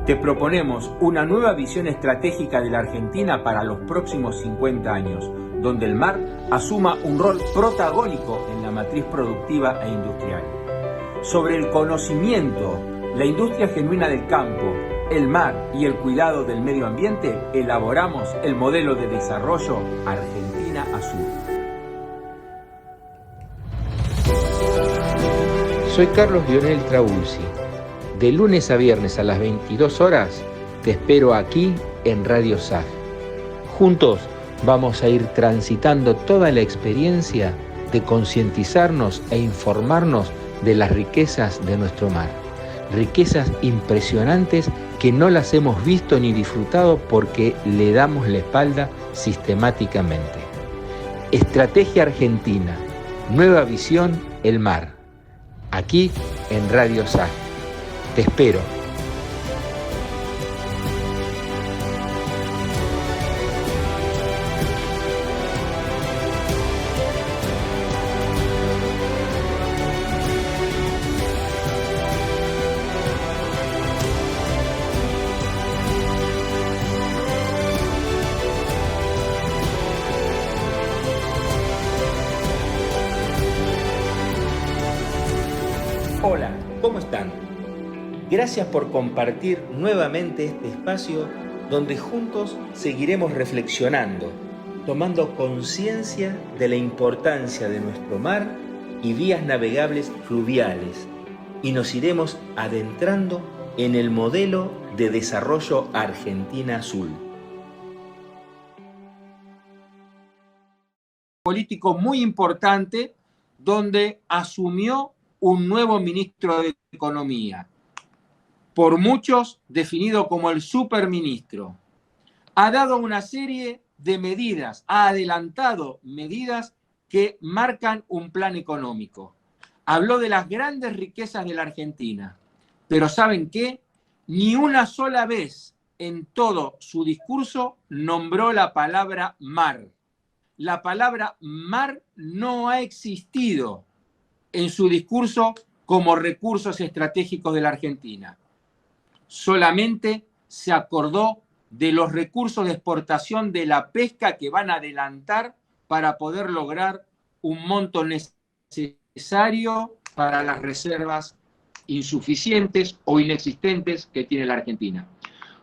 te proponemos una nueva visión estratégica de la Argentina para los próximos 50 años, donde el mar asuma un rol protagónico en la matriz productiva e industrial. Sobre el conocimiento, la industria genuina del campo, el mar y el cuidado del medio ambiente, elaboramos el modelo de desarrollo Argentina Azul. Soy Carlos Lionel Trabulsi. De lunes a viernes a las 22 horas te espero aquí en Radio SAG. Juntos vamos a ir transitando toda la experiencia de concientizarnos e informarnos de las riquezas de nuestro mar. Riquezas impresionantes que no las hemos visto ni disfrutado porque le damos la espalda sistemáticamente. Estrategia Argentina, nueva visión, el mar. Aquí en Radio SAG. Te espero. Hola, ¿cómo están? Gracias por compartir nuevamente este espacio donde juntos seguiremos reflexionando, tomando conciencia de la importancia de nuestro mar y vías navegables fluviales, y nos iremos adentrando en el modelo de desarrollo Argentina Azul. Político muy importante donde asumió un nuevo ministro de Economía, por muchos definido como el superministro. Ha dado una serie de medidas, ha adelantado medidas que marcan un plan económico. Habló de las grandes riquezas de la Argentina, pero ¿saben qué? Ni una sola vez en todo su discurso nombró la palabra mar. La palabra mar no ha existido en su discurso como recursos estratégicos de la Argentina. Solamente se acordó de los recursos de exportación de la pesca que van a adelantar para poder lograr un monto necesario para las reservas insuficientes o inexistentes que tiene la Argentina.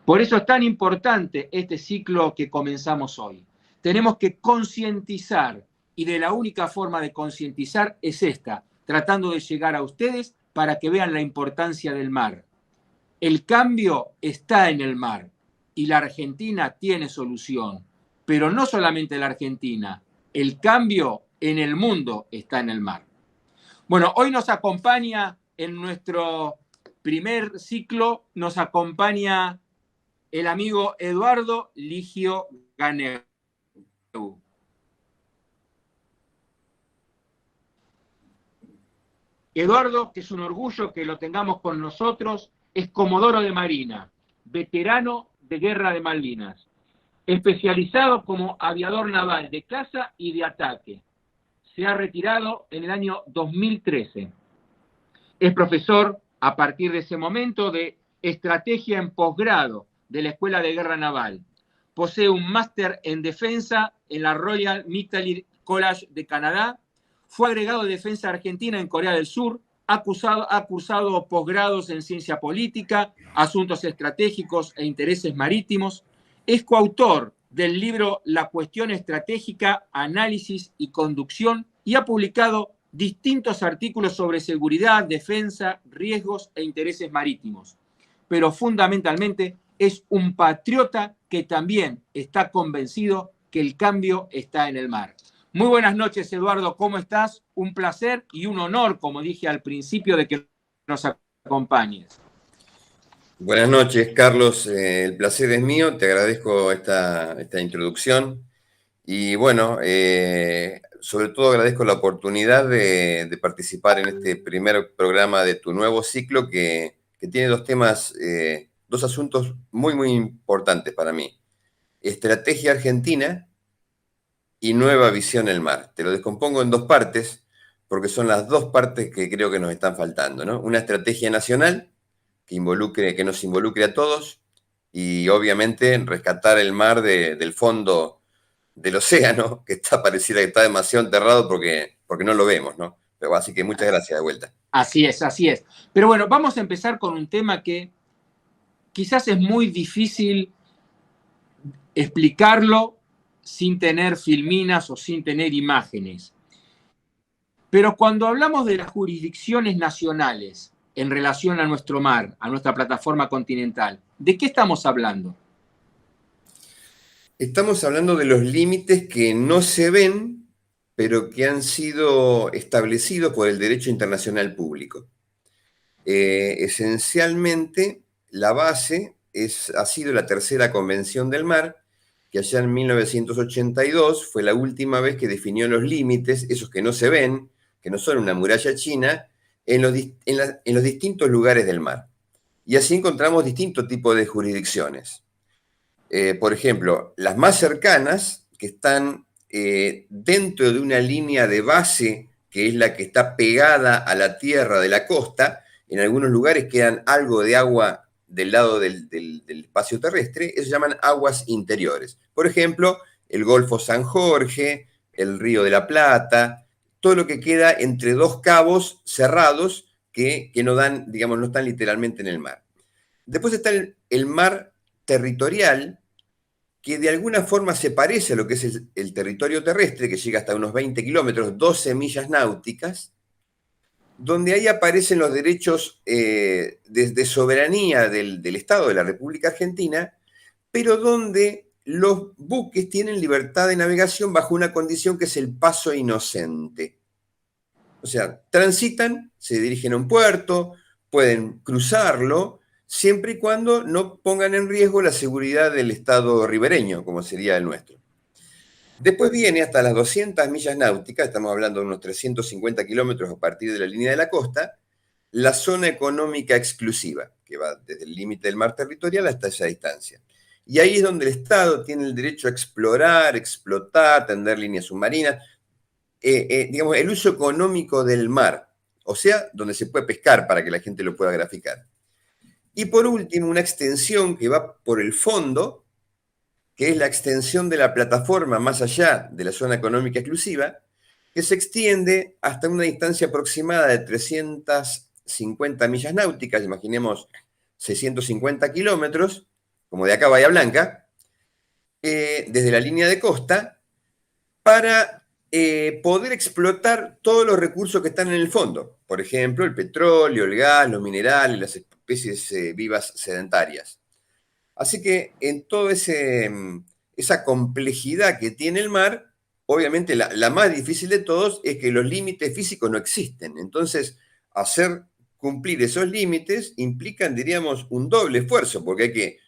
Por eso es tan importante este ciclo que comenzamos hoy. Tenemos que concientizar, y de la única forma de concientizar es esta, tratando de llegar a ustedes para que vean la importancia del mar. El cambio está en el mar y la Argentina tiene solución, pero no solamente la Argentina, el cambio en el mundo está en el mar. Bueno, hoy nos acompaña en nuestro primer ciclo, nos acompaña el amigo Eduardo Ligio Ganeu. Eduardo, que es un orgullo que lo tengamos con nosotros, es comodoro de Marina, veterano de Guerra de Malvinas, especializado como aviador naval de caza y de ataque. Se ha retirado en el año 2013. Es profesor, a partir de ese momento, de estrategia en posgrado de la Escuela de Guerra Naval. Posee un máster en defensa en la Royal Military College de Canadá. Fue agregado de Defensa Argentina en Corea del Sur, ha cursado posgrados en Ciencia Política, Asuntos Estratégicos e Intereses Marítimos. Es coautor del libro La Cuestión Estratégica, Análisis y Conducción y ha publicado distintos artículos sobre seguridad, defensa, riesgos e intereses marítimos. Pero fundamentalmente es un patriota que también está convencido que el cambio está en el mar. Muy buenas noches, Eduardo, ¿cómo estás? Un placer y un honor, como dije al principio, de que nos acompañes. Buenas noches, Carlos. El placer es mío. Te agradezco esta introducción. Y bueno, sobre todo agradezco la oportunidad de participar en este primer programa de tu nuevo ciclo que tiene dos temas, dos asuntos muy, muy importantes para mí. Estrategia Argentina y nueva visión del mar. Te lo descompongo en dos partes, porque son las dos partes que creo que nos están faltando, ¿no? Una estrategia nacional que nos involucre a todos y obviamente rescatar el mar del fondo del océano, que pareciera que está demasiado enterrado porque no lo vemos, ¿no? Pero así que muchas gracias de vuelta. Así es, así es. Pero bueno, vamos a empezar con un tema que quizás es muy difícil explicarlo sin tener filminas o sin tener imágenes. Pero cuando hablamos de las jurisdicciones nacionales en relación a nuestro mar, a nuestra plataforma continental, ¿de qué estamos hablando? Estamos hablando de los límites que no se ven, pero que han sido establecidos por el derecho internacional público. Esencialmente, la base ha sido la Tercera Convención del Mar, que allá en 1982 fue la última vez que definió los límites, esos que no se ven, que no son una muralla china, en los distintos lugares del mar. Y así encontramos distintos tipos de jurisdicciones. Por ejemplo, las más cercanas, que están dentro de una línea de base, que es la que está pegada a la tierra de la costa, en algunos lugares quedan algo de agua del lado del espacio terrestre, eso se llaman aguas interiores. Por ejemplo, el Golfo San Jorge, el Río de la Plata, todo lo que queda entre dos cabos cerrados que no dan, digamos, no están literalmente en el mar. Después está el mar territorial, que de alguna forma se parece a lo que es el territorio terrestre, que llega hasta unos 20 kilómetros, 12 millas náuticas, donde ahí aparecen los derechos de soberanía del Estado de la República Argentina, pero donde los buques tienen libertad de navegación bajo una condición que es el paso inocente. O sea, transitan, se dirigen a un puerto, pueden cruzarlo, siempre y cuando no pongan en riesgo la seguridad del Estado ribereño, como sería el nuestro. Después viene hasta las 200 millas náuticas, estamos hablando de unos 350 kilómetros a partir de la línea de la costa, la zona económica exclusiva, que va desde el límite del mar territorial hasta esa distancia. Y ahí es donde el Estado tiene el derecho a explorar, explotar, tender líneas submarinas, digamos, el uso económico del mar, o sea, donde se puede pescar para que la gente lo pueda graficar. Y por último, una extensión que va por el fondo, que es la extensión de la plataforma más allá de la zona económica exclusiva, que se extiende hasta una distancia aproximada de 350 millas náuticas, imaginemos 650 kilómetros, como de acá a Bahía Blanca, desde la línea de costa, para poder explotar todos los recursos que están en el fondo. Por ejemplo, el petróleo, el gas, los minerales, las especies vivas sedentarias. Así que en toda esa complejidad que tiene el mar, obviamente la más difícil de todos es que los límites físicos no existen. Entonces, hacer cumplir esos límites implican, diríamos, un doble esfuerzo, porque hay que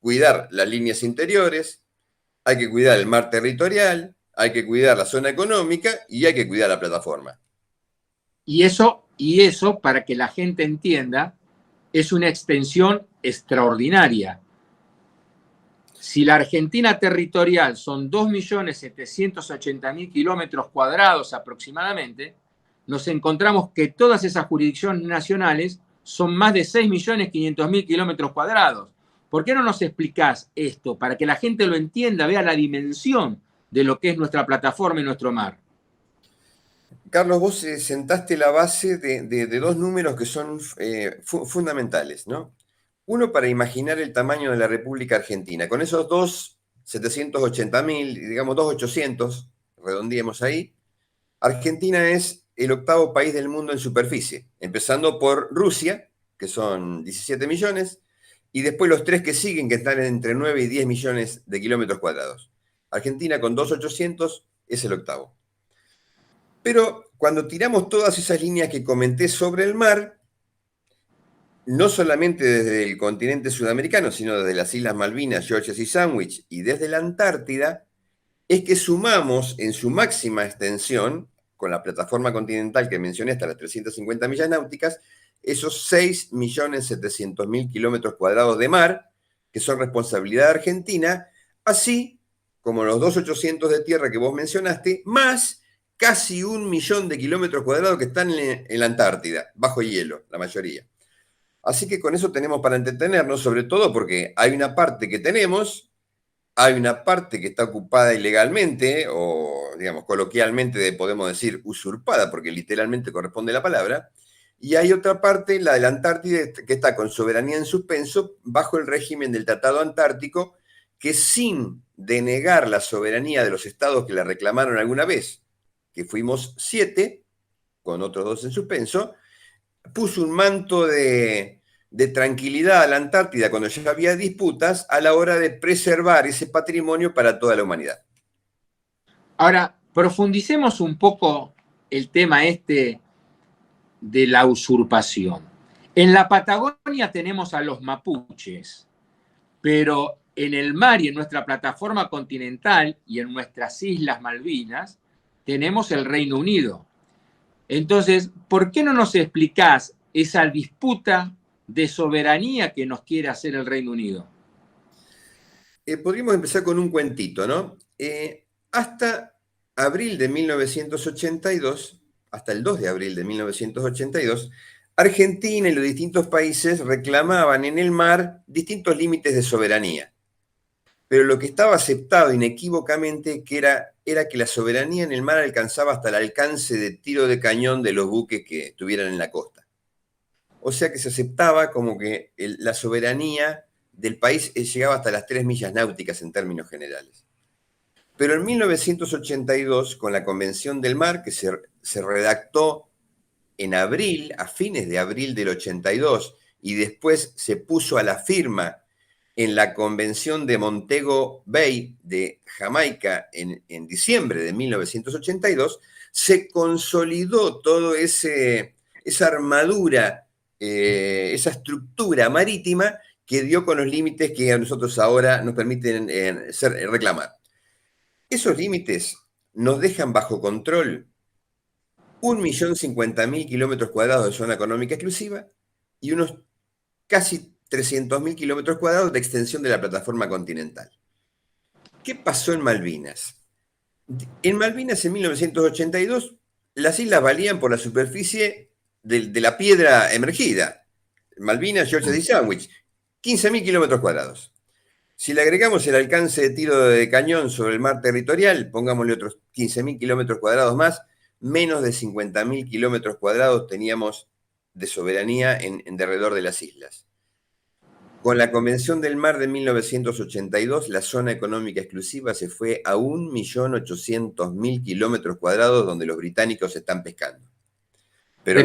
cuidar las líneas interiores, hay que cuidar el mar territorial, hay que cuidar la zona económica y hay que cuidar la plataforma. Y eso, para que la gente entienda, es una extensión extraordinaria. Si la Argentina territorial son 2.780.000 kilómetros cuadrados aproximadamente, nos encontramos que todas esas jurisdicciones nacionales son más de 6.500.000 kilómetros cuadrados. ¿Por qué no nos explicás esto? Para que la gente lo entienda, vea la dimensión de lo que es nuestra plataforma y nuestro mar. Carlos, vos sentaste la base de dos números que son fundamentales, ¿no? Uno, para imaginar el tamaño de la República Argentina. Con esos 2.780.000, digamos 2.800, redondeemos ahí, Argentina es el octavo país del mundo en superficie, empezando por Rusia, que son 17 millones, y después los tres que siguen, que están entre 9 y 10 millones de kilómetros cuadrados. Argentina con 2.800 es el octavo. Pero cuando tiramos todas esas líneas que comenté sobre el mar, no solamente desde el continente sudamericano, sino desde las Islas Malvinas, Georgias y Sandwich, y desde la Antártida, es que sumamos en su máxima extensión, con la plataforma continental que mencioné hasta las 350 millas náuticas, esos 6.700.000 kilómetros cuadrados de mar, que son responsabilidad de Argentina, así como los 2.800 de tierra que vos mencionaste, más casi 1 millón de kilómetros cuadrados que están en la Antártida, bajo hielo, la mayoría. Así que con eso tenemos para entretenernos, sobre todo porque hay una parte que tenemos, hay una parte que está ocupada ilegalmente, o digamos coloquialmente podemos decir usurpada, porque literalmente corresponde la palabra, y hay otra parte, la de la Antártida, que está con soberanía en suspenso bajo el régimen del Tratado Antártico, que sin denegar la soberanía de los estados que la reclamaron alguna vez, que fuimos 7, con otros 2 en suspenso, puso un manto de tranquilidad a la Antártida cuando ya había disputas a la hora de preservar ese patrimonio para toda la humanidad. Ahora, profundicemos un poco el tema este de la usurpación. En la Patagonia tenemos a los mapuches, pero en el mar y en nuestra plataforma continental y en nuestras Islas Malvinas tenemos el Reino Unido. Entonces, ¿por qué no nos explicás esa disputa de soberanía que nos quiere hacer el Reino Unido? Podríamos empezar con un cuentito, ¿no? Hasta abril de 1982, hasta el 2 de abril de 1982, Argentina y los distintos países reclamaban en el mar distintos límites de soberanía. Pero lo que estaba aceptado inequívocamente era que la soberanía en el mar alcanzaba hasta el alcance de tiro de cañón de los buques que estuvieran en la costa. O sea que se aceptaba como que la soberanía del país llegaba hasta las 3 millas náuticas en términos generales. Pero en 1982, con la Convención del Mar, que se redactó en abril, a fines de abril del 82, y después se puso a la firma en la Convención de Montego Bay de Jamaica en diciembre de 1982, se consolidó todo esa armadura, esa estructura marítima que dio con los límites que a nosotros ahora nos permiten reclamar. Esos límites nos dejan bajo control 1.050.000 kilómetros cuadrados de zona económica exclusiva y unos casi 300.000 kilómetros cuadrados de extensión de la plataforma continental. ¿Qué pasó en Malvinas? En Malvinas, en 1982, las islas valían por la superficie de la piedra emergida. Malvinas, Georgia y Sandwich, 15.000 kilómetros cuadrados. Si le agregamos el alcance de tiro de cañón sobre el mar territorial, pongámosle otros 15.000 kilómetros cuadrados más, menos de 50.000 kilómetros cuadrados teníamos de soberanía en derredor de las islas. Con la Convención del Mar de 1982, la zona económica exclusiva se fue a 1.800.000 kilómetros cuadrados donde los británicos están pescando. Pero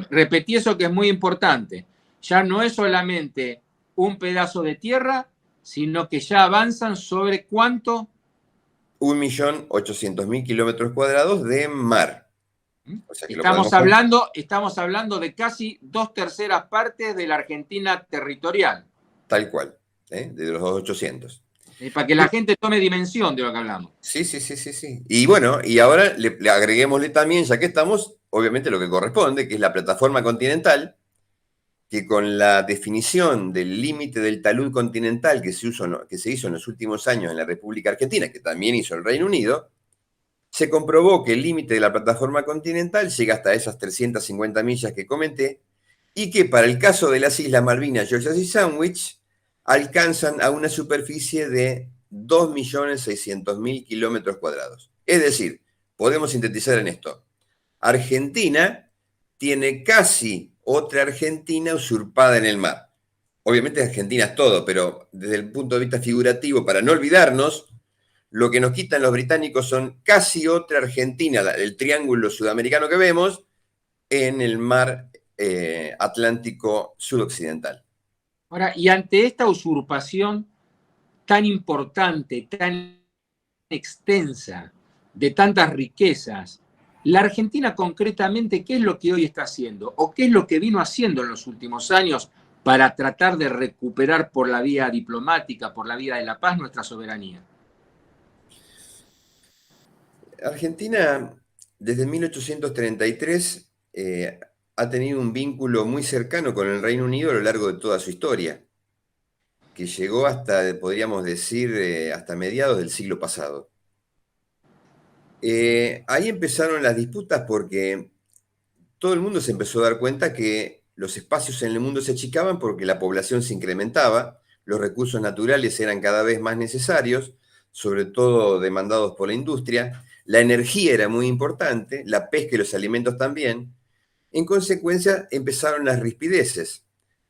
repetí eso que es muy importante. Ya no es solamente un pedazo de tierra, sino que ya avanzan sobre ¿cuánto? 1.800.000 kilómetros cuadrados de mar. O sea que estamos hablando de casi 2/3 partes de la Argentina territorial. Tal cual, de los 800. Para que la gente tome dimensión de lo que hablamos. Sí. Y bueno, y ahora le agreguémosle también, ya que estamos, obviamente lo que corresponde, que es la plataforma continental, que con la definición del límite del talud continental que se hizo en los últimos años en la República Argentina, que también hizo el Reino Unido, se comprobó que el límite de la plataforma continental llega hasta esas 350 millas que comenté, y que para el caso de las Islas Malvinas, Georgia y Sandwich, alcanzan a una superficie de 2.600.000 kilómetros cuadrados. Es decir, podemos sintetizar en esto. Argentina tiene casi otra Argentina usurpada en el mar. Obviamente Argentina es todo, pero desde el punto de vista figurativo, para no olvidarnos, lo que nos quitan los británicos son casi otra Argentina, el triángulo sudamericano que vemos, en el mar Atlántico sudoccidental. Ahora, y ante esta usurpación tan importante, tan extensa, de tantas riquezas, la Argentina concretamente, ¿qué es lo que hoy está haciendo? ¿O qué es lo que vino haciendo en los últimos años para tratar de recuperar por la vía diplomática, por la vía de la paz, nuestra soberanía? Argentina, desde 1833, ha tenido un vínculo muy cercano con el Reino Unido a lo largo de toda su historia, que llegó hasta, podríamos decir, hasta mediados del siglo pasado. Ahí empezaron las disputas porque todo el mundo se empezó a dar cuenta que los espacios en el mundo se achicaban porque la población se incrementaba, los recursos naturales eran cada vez más necesarios, sobre todo demandados por la industria, la energía era muy importante, la pesca y los alimentos también. En consecuencia, empezaron las rispideces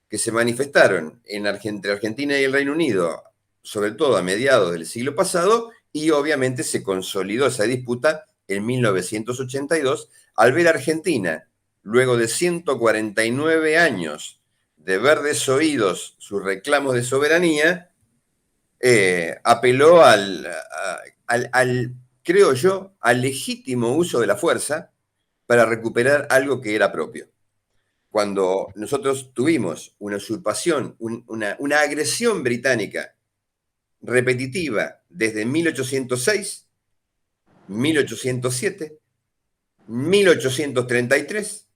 que se manifestaron entre Argentina y el Reino Unido, sobre todo a mediados del siglo pasado, y obviamente se consolidó esa disputa en 1982, al ver a Argentina, luego de 149 años de ver desoídos sus reclamos de soberanía, apeló creo yo, al legítimo uso de la fuerza para recuperar algo que era propio. Cuando nosotros tuvimos una usurpación, una agresión británica repetitiva desde 1806, 1807, 1833,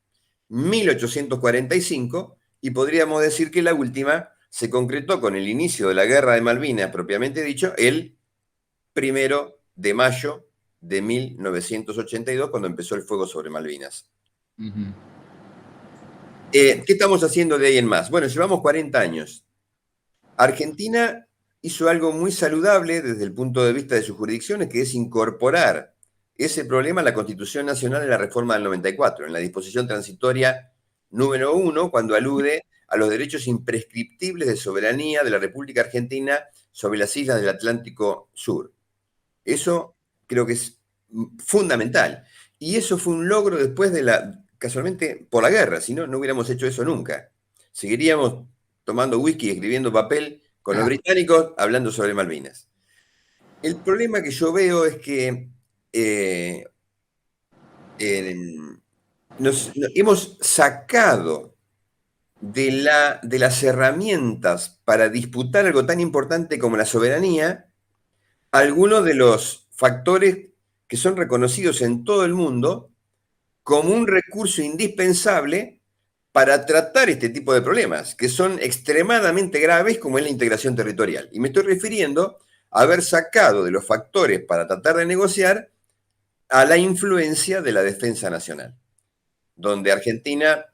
1845, y podríamos decir que la última se concretó con el inicio de la Guerra de Malvinas, propiamente dicho, el 1 de mayo de 1982, cuando empezó el fuego sobre Malvinas. Uh-huh. ¿Qué estamos haciendo de ahí en más? Bueno, llevamos 40 años. Argentina hizo algo muy saludable desde el punto de vista de sus jurisdicciones, que es incorporar ese problema a la Constitución Nacional en la reforma del 94, en la disposición transitoria número 1, cuando alude a los derechos imprescriptibles de soberanía de la República Argentina sobre las islas del Atlántico Sur. Eso creo que es fundamental. Y eso fue un logro después de casualmente por la guerra, si no, no hubiéramos hecho eso nunca. Seguiríamos tomando whisky, escribiendo papel con los británicos, hablando sobre Malvinas. El problema que yo veo es que hemos sacado de las herramientas para disputar algo tan importante como la soberanía algunos de los factores que son reconocidos en todo el mundo como un recurso indispensable para tratar este tipo de problemas, que son extremadamente graves, como es la integración territorial. Y me estoy refiriendo a haber sacado de los factores para tratar de negociar a la influencia de la defensa nacional, donde Argentina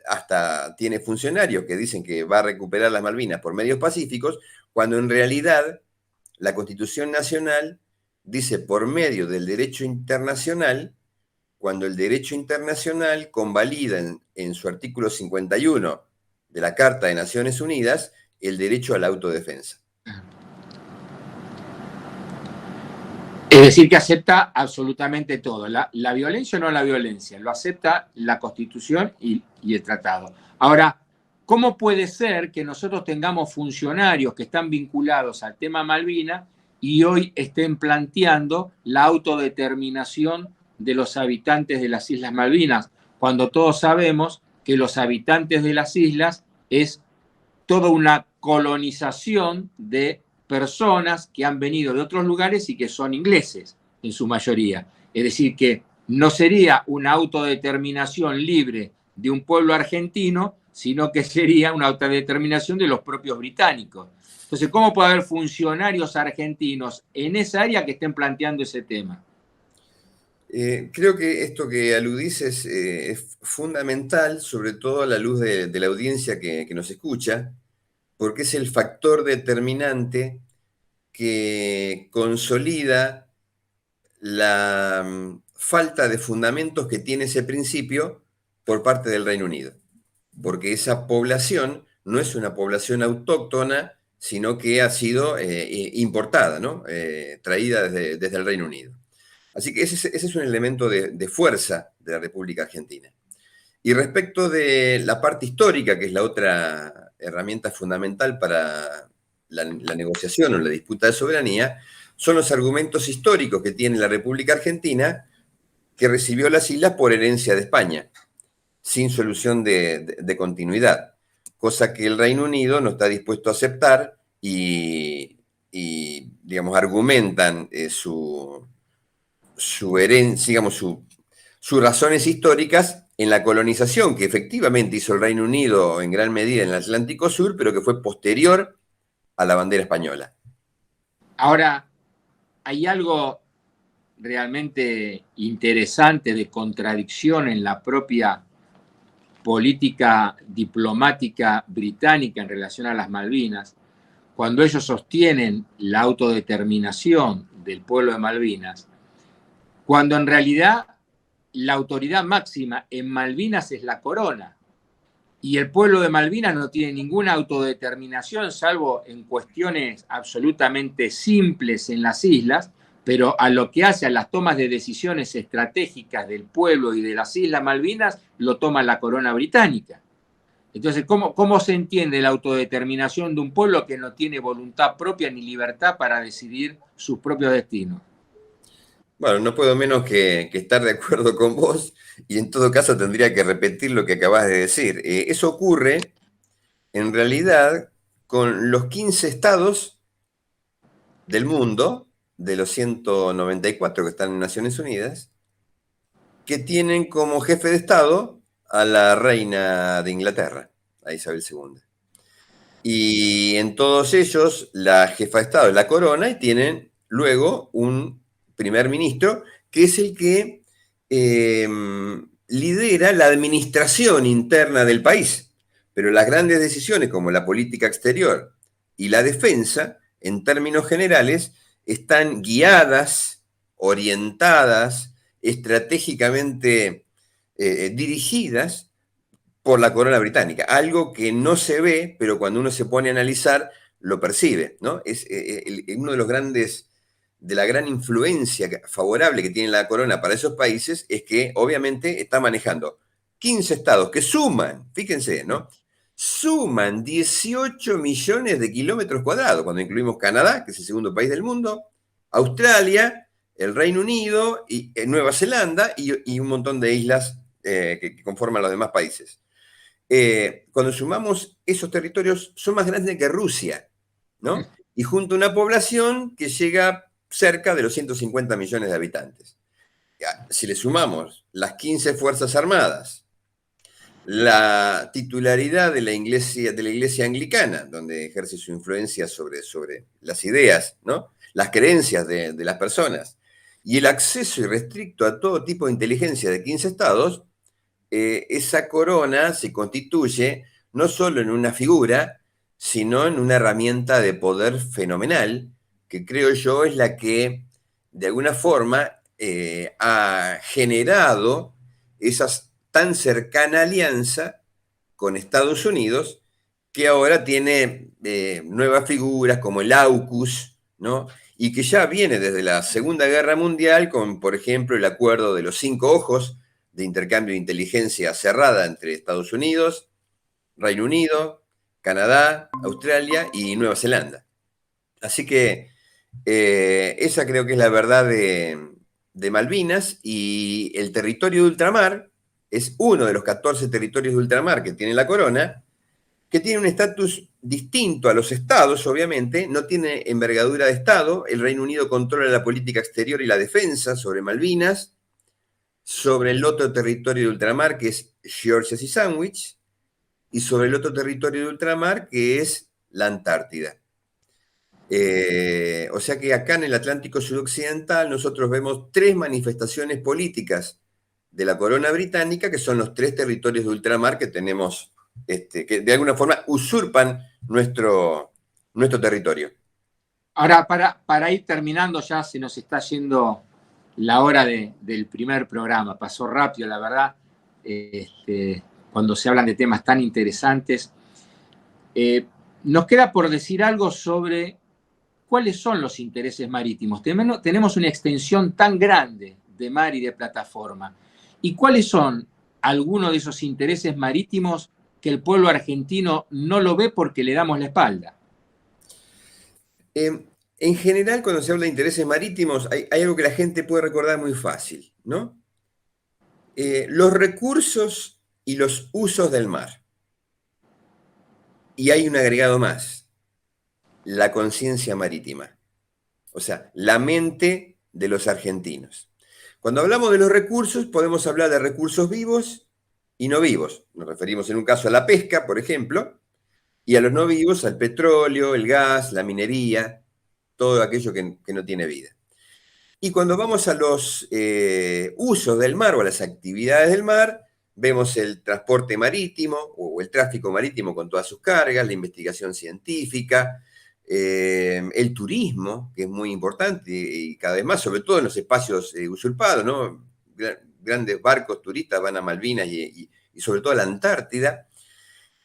hasta tiene funcionarios que dicen que va a recuperar las Malvinas por medios pacíficos, cuando en realidad la Constitución Nacional dice por medio del derecho internacional, cuando el derecho internacional convalida en su artículo 51 de la Carta de Naciones Unidas el derecho a la autodefensa. Es decir, que acepta absolutamente todo. La violencia o no la violencia, lo acepta la Constitución y el tratado. Ahora, ¿cómo puede ser que nosotros tengamos funcionarios que están vinculados al tema Malvinas y hoy estén planteando la autodeterminación de los habitantes de las Islas Malvinas, cuando todos sabemos que los habitantes de las islas es toda una colonización de personas que han venido de otros lugares y que son ingleses en su mayoría? Es decir, que no sería una autodeterminación libre de un pueblo argentino, sino que sería una autodeterminación de los propios británicos. Entonces, ¿cómo puede haber funcionarios argentinos en esa área que estén planteando ese tema? Creo que esto que aludís es fundamental, sobre todo a la luz de la audiencia que nos escucha, porque es el factor determinante que consolida la falta de fundamentos que tiene ese principio por parte del Reino Unido. Porque esa población no es una población autóctona, sino que ha sido importada, ¿no? Traída desde el Reino Unido. Así que ese es un elemento de fuerza de la República Argentina. Y respecto de la parte histórica, que es la otra herramienta fundamental para la negociación o la disputa de soberanía, son los argumentos históricos que tiene la República Argentina, que recibió las islas por herencia de España, sin solución de continuidad, cosa que el Reino Unido no está dispuesto a aceptar y digamos, argumentan su herencia, digamos, sus razones históricas en la colonización que efectivamente hizo el Reino Unido en gran medida en el Atlántico Sur, pero que fue posterior a la bandera española. Ahora, hay algo realmente interesante de contradicción en la propia política diplomática británica en relación a las Malvinas, cuando ellos sostienen la autodeterminación del pueblo de Malvinas, cuando en realidad la autoridad máxima en Malvinas es la corona, y el pueblo de Malvinas no tiene ninguna autodeterminación, salvo en cuestiones absolutamente simples en las islas, pero a lo que hace a las tomas de decisiones estratégicas del pueblo y de las Islas Malvinas, lo toma la corona británica. Entonces, ¿cómo se entiende la autodeterminación de un pueblo que no tiene voluntad propia ni libertad para decidir sus propios destinos? Bueno, no puedo menos que estar de acuerdo con vos, y en todo caso tendría que repetir lo que acabas de decir. Eso ocurre, en realidad, con los 15 estados del mundo, de los 194 que están en Naciones Unidas, que tienen como jefe de Estado a la reina de Inglaterra, a Isabel II. Y en todos ellos, la jefa de Estado es la corona y tienen luego un primer ministro, que es el que lidera la administración interna del país. Pero las grandes decisiones, como la política exterior y la defensa, en términos generales, están guiadas, orientadas, estratégicamente dirigidas por la corona británica. Algo que no se ve, pero cuando uno se pone a analizar, lo percibe, ¿no? Es uno de los grandes, de la gran influencia favorable que tiene la corona para esos países, es que obviamente está manejando 15 estados que suman, fíjense, ¿no? Suman 18 millones de kilómetros cuadrados, cuando incluimos Canadá, que es el segundo país del mundo, Australia, el Reino Unido, y Nueva Zelanda y un montón de islas que conforman los demás países. Cuando sumamos esos territorios, son más grandes que Rusia, ¿no? Y junto a una población que llega cerca de los 150 millones de habitantes. Si le sumamos las 15 Fuerzas Armadas, la titularidad de la iglesia anglicana, donde ejerce su influencia sobre las ideas, ¿no? Las creencias de las personas, y el acceso irrestricto a todo tipo de inteligencia de 15 estados, esa corona se constituye no solo en una figura, sino en una herramienta de poder fenomenal, que creo yo es la que, de alguna forma, ha generado esas tan cercana alianza con Estados Unidos, que ahora tiene nuevas figuras como el AUKUS, ¿no? Y que ya viene desde la Segunda Guerra Mundial con, por ejemplo, el acuerdo de los 5 ojos de intercambio de inteligencia cerrada entre Estados Unidos, Reino Unido, Canadá, Australia y Nueva Zelanda. Así que esa creo que es la verdad de Malvinas, y el territorio de ultramar es uno de los 14 territorios de ultramar que tiene la corona, que tiene un estatus distinto a los estados, obviamente, no tiene envergadura de estado. El Reino Unido controla la política exterior y la defensa sobre Malvinas, sobre el otro territorio de ultramar, que es Georgias y Sandwich, y sobre el otro territorio de ultramar, que es la Antártida. O sea que acá en el Atlántico Sudoccidental nosotros vemos 3 manifestaciones políticas de la corona británica, que son los 3 territorios de ultramar que tenemos, que de alguna forma usurpan nuestro territorio. Ahora, para ir terminando, ya se nos está yendo la hora del primer programa. Pasó rápido, la verdad, cuando se hablan de temas tan interesantes. Nos queda por decir algo sobre cuáles son los intereses marítimos. Tenemos una extensión tan grande de mar y de plataforma. ¿Y cuáles son algunos de esos intereses marítimos que el pueblo argentino no lo ve porque le damos la espalda? En general, cuando se habla de intereses marítimos, hay algo que la gente puede recordar muy fácil, ¿no? Los recursos y los usos del mar. Y hay un agregado más: la conciencia marítima. O sea, la mente de los argentinos. Cuando hablamos de los recursos, podemos hablar de recursos vivos y no vivos. Nos referimos en un caso a la pesca, por ejemplo, y a los no vivos al petróleo, el gas, la minería, todo aquello que no tiene vida. Y cuando vamos a los usos del mar o a las actividades del mar, vemos el transporte marítimo o el tráfico marítimo con todas sus cargas, la investigación científica, el turismo, que es muy importante y cada vez más, sobre todo en los espacios usurpados, ¿no? Grandes barcos turistas van a Malvinas y sobre todo a la Antártida.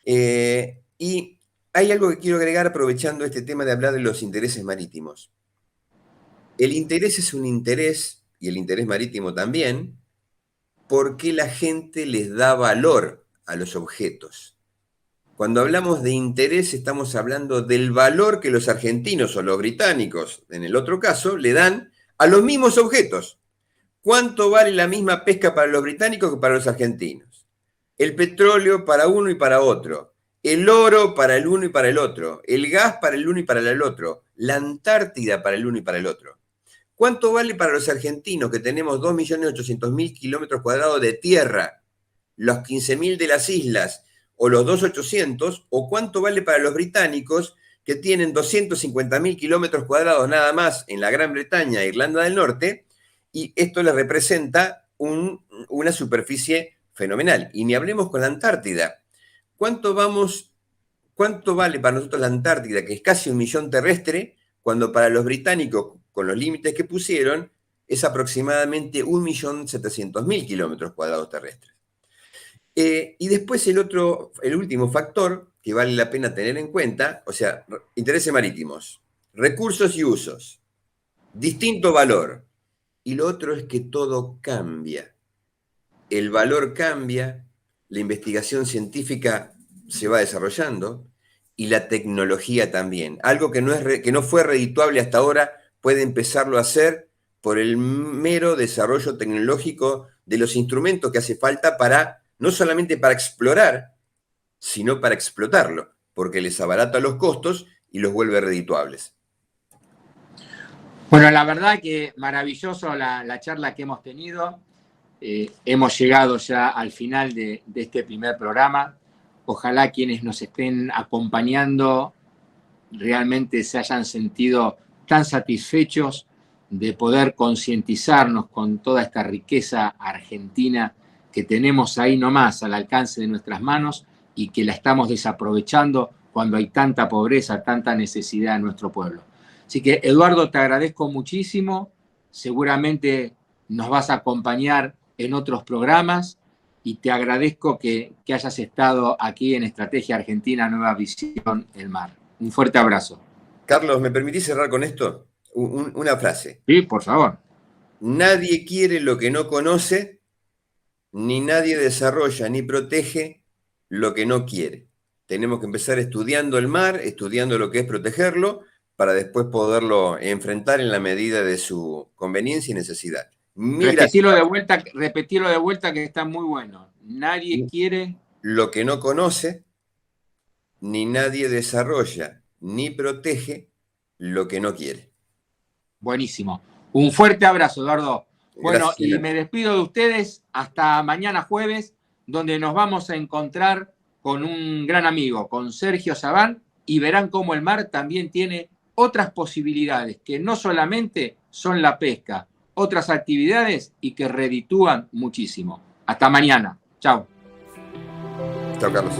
Y hay algo que quiero agregar aprovechando este tema de hablar de los intereses marítimos. El interés es un interés, y el interés marítimo también, porque la gente les da valor a los objetos. Cuando hablamos de interés, estamos hablando del valor que los argentinos o los británicos, en el otro caso, le dan a los mismos objetos. ¿Cuánto vale la misma pesca para los británicos que para los argentinos? El petróleo para uno y para otro. El oro para el uno y para el otro. El gas para el uno y para el otro. La Antártida para el uno y para el otro. ¿Cuánto vale para los argentinos que tenemos 2.800.000 kilómetros cuadrados de tierra, los 15.000 de las islas o los 2.800? ¿O cuánto vale para los británicos que tienen 250.000 kilómetros cuadrados nada más en la Gran Bretaña e Irlanda del Norte? Y esto les representa una superficie fenomenal. Y ni hablemos con la Antártida. ¿Cuánto vale para nosotros la Antártida, que es casi 1 millón terrestre, cuando para los británicos, con los límites que pusieron, es aproximadamente 1.700.000 kilómetros cuadrados terrestres? Y después el último factor que vale la pena tener en cuenta, o sea, intereses marítimos, recursos y usos, distinto valor. Y lo otro es que todo cambia. El valor cambia, la investigación científica se va desarrollando y la tecnología también. Algo que no fue redituable hasta ahora puede empezarlo a hacer por el mero desarrollo tecnológico de los instrumentos que hace falta no solamente para explorar, sino para explotarlo, porque les abarata los costos y los vuelve redituables. Bueno, la verdad que maravilloso la charla que hemos tenido. Hemos llegado ya al final de este primer programa. Ojalá quienes nos estén acompañando realmente se hayan sentido tan satisfechos de poder concientizarnos con toda esta riqueza argentina que tenemos ahí nomás al alcance de nuestras manos y que la estamos desaprovechando cuando hay tanta pobreza, tanta necesidad en nuestro pueblo. Así que, Eduardo, te agradezco muchísimo. Seguramente nos vas a acompañar en otros programas y te agradezco que hayas estado aquí en Estrategia Argentina Nueva Visión El Mar. Un fuerte abrazo. Carlos, ¿me permitís cerrar con esto? Una frase. Sí, por favor. Nadie quiere lo que no conoce, ni nadie desarrolla ni protege lo que no quiere. Tenemos que empezar estudiando el mar, estudiando lo que es protegerlo, para después poderlo enfrentar en la medida de su conveniencia y necesidad. Repetirlo de vuelta que está muy bueno. Nadie quiere lo que no conoce, ni nadie desarrolla ni protege lo que no quiere. Buenísimo. Un fuerte abrazo, Eduardo. Bueno, Gracias. Y me despido de ustedes hasta mañana jueves, donde nos vamos a encontrar con un gran amigo, con Sergio Sabán, y verán cómo el mar también tiene otras posibilidades, que no solamente son la pesca, otras actividades y que reditúan muchísimo. Hasta mañana. Chao. Chao, Carlos.